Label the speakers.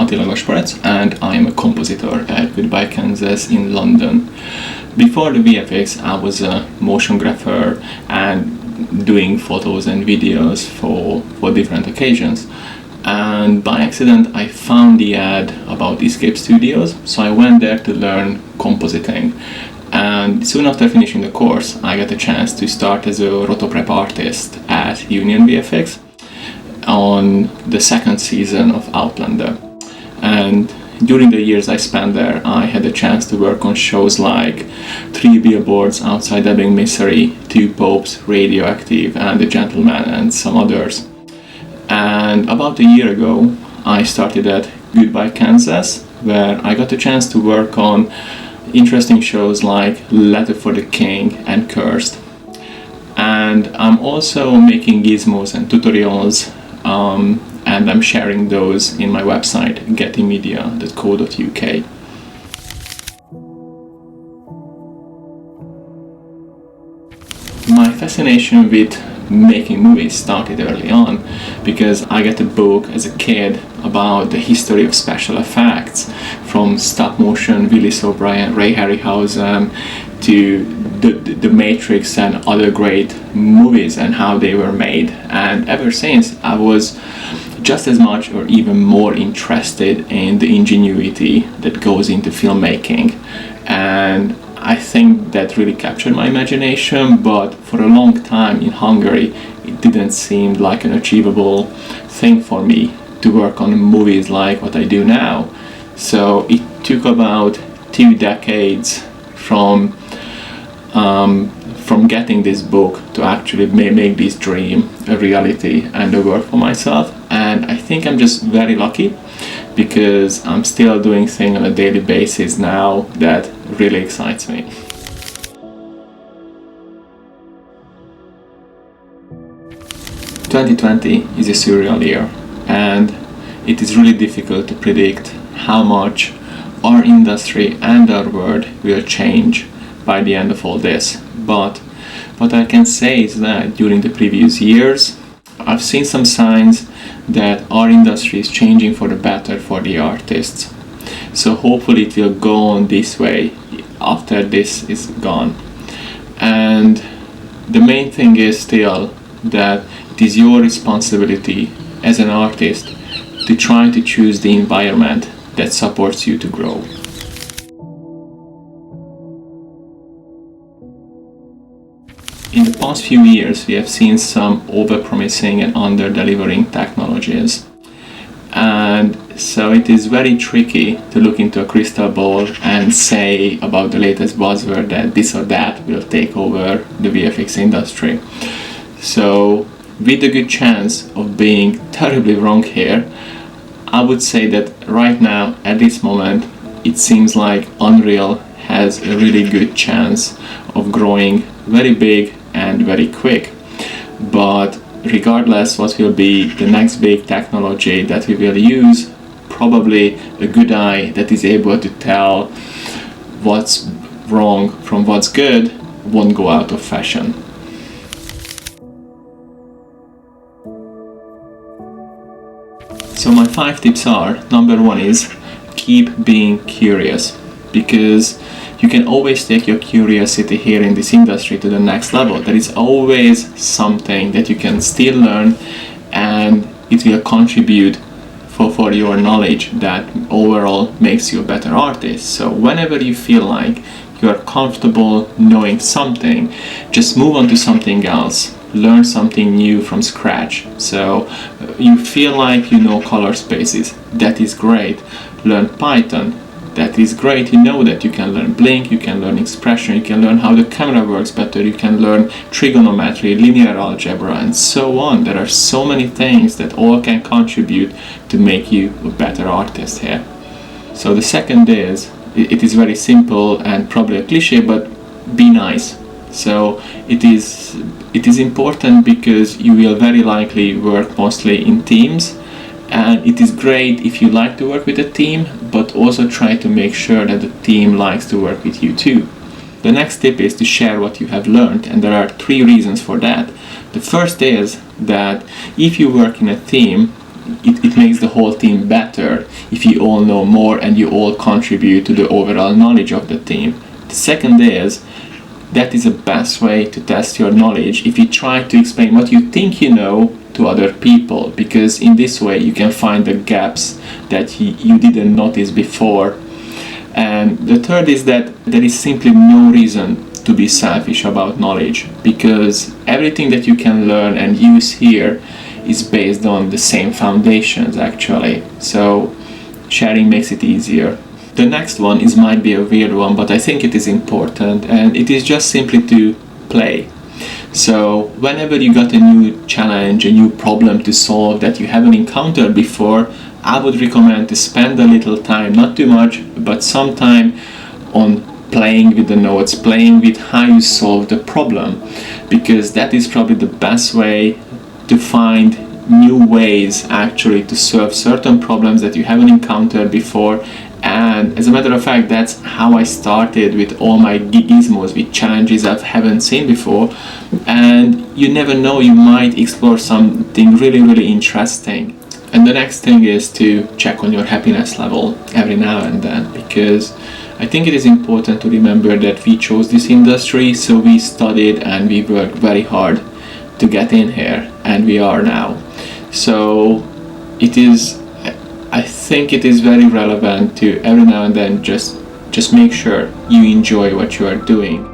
Speaker 1: Attila Gasparetz and I'm a compositor at Goodbye Kansas in London. Before the VFX, I was a motion grapher and doing photos and videos for different occasions. And by accident, I found the ad about Escape Studios, so I went there to learn compositing. And soon after finishing the course, I got a chance to start as a rotoprep artist at Union VFX on the second season of Outlander. And during the years I spent there, I had a chance to work on shows like 3 Billboards Outside Ebbing, Missouri, 2 Popes, Radioactive, and The Gentleman, and some others. And about a year ago, I started at Goodbye Kansas, where I got a chance to work on interesting shows like Letter for the King and Cursed. And I'm also making gizmos and tutorials, and I'm sharing those in my website, gettymedia.co.uk. My fascination with making movies started early on because I got a book as a kid about the history of special effects, from stop motion, Willis O'Brien, Ray Harryhausen, to the Matrix and other great movies and how they were made. And ever since, I was just as much or even more interested in the ingenuity that goes into filmmaking. And I think that really captured my imagination, but for a long time in Hungary, it didn't seem like an achievable thing for me to work on movies like what I do now. So it took about 2 decades from getting this book to actually make this dream a reality and a work for myself. And I think I'm just very lucky because I'm still doing things on a daily basis now that really excites me. "2020 is a surreal year, and it is really difficult to predict how much our industry and our world will change by the end of all this. But what I can say is that during the previous years, I've seen some signs that our industry is changing for the better for the artists. So hopefully it will go on this way after this is gone. And the main thing is still that it is your responsibility as an artist to try to choose the environment that supports you to grow. In the past few years, we have seen some over-promising and under-delivering technologies. And so it is very tricky to look into a crystal ball and say about the latest buzzword that this or that will take over the VFX industry. So with a good chance of being terribly wrong here, I would say that right now, at this moment, it seems like Unreal has a really good chance of growing very big and very quick. But regardless what will be the next big technology that we will use, probably a good eye that is able to tell what's wrong from what's good won't go out of fashion. So my 5 tips are, number 1 is keep being curious, because you can always take your curiosity here in this industry to the next level. There is always something that you can still learn, and it will contribute for your knowledge that overall makes you a better artist. So whenever you feel like you are comfortable knowing something, just move on to something else. Learn something new from scratch. So you feel like you know color spaces, that is great. Learn Python, that is great. You know that you can learn blink, you can learn expression, you can learn how the camera works better, you can learn trigonometry, linear algebra, and so on. There are so many things that all can contribute to make you a better artist here. So the second is, it is very simple and probably a cliche, but be nice. So it is important because you will very likely work mostly in teams, and it is great if you like to work with a team, but also try to make sure that the team likes to work with you too. The next tip is to share what you have learned, and there are 3 reasons for that. The first is that if you work in a team, it makes the whole team better if you all know more and you all contribute to the overall knowledge of the team. The second is, that is the best way to test your knowledge, if you try to explain what you think you know to other people, because in this way you can find the gaps that you didn't notice before. And the third is that there is simply no reason to be selfish about knowledge, because everything that you can learn and use here is based on the same foundations actually. So sharing makes it easier. The next one might be a weird one, but I think it is important, and it is just simply to play. So whenever you got a new challenge, a new problem to solve that you haven't encountered before, I would recommend to spend a little time, not too much, but some time on playing with the notes, playing with how you solve the problem, because that is probably the best way to find new ways actually to solve certain problems that you haven't encountered before. And as a matter of fact, that's how I started with all my gizmos, with challenges I haven't seen before. And you never know, you might explore something really, really interesting. And the next thing is to check on your happiness level every now and then, because I think it is important to remember that we chose this industry, so we studied and we worked very hard to get in here, and we are now. So I think it is very relevant to every now and then just make sure you enjoy what you are doing.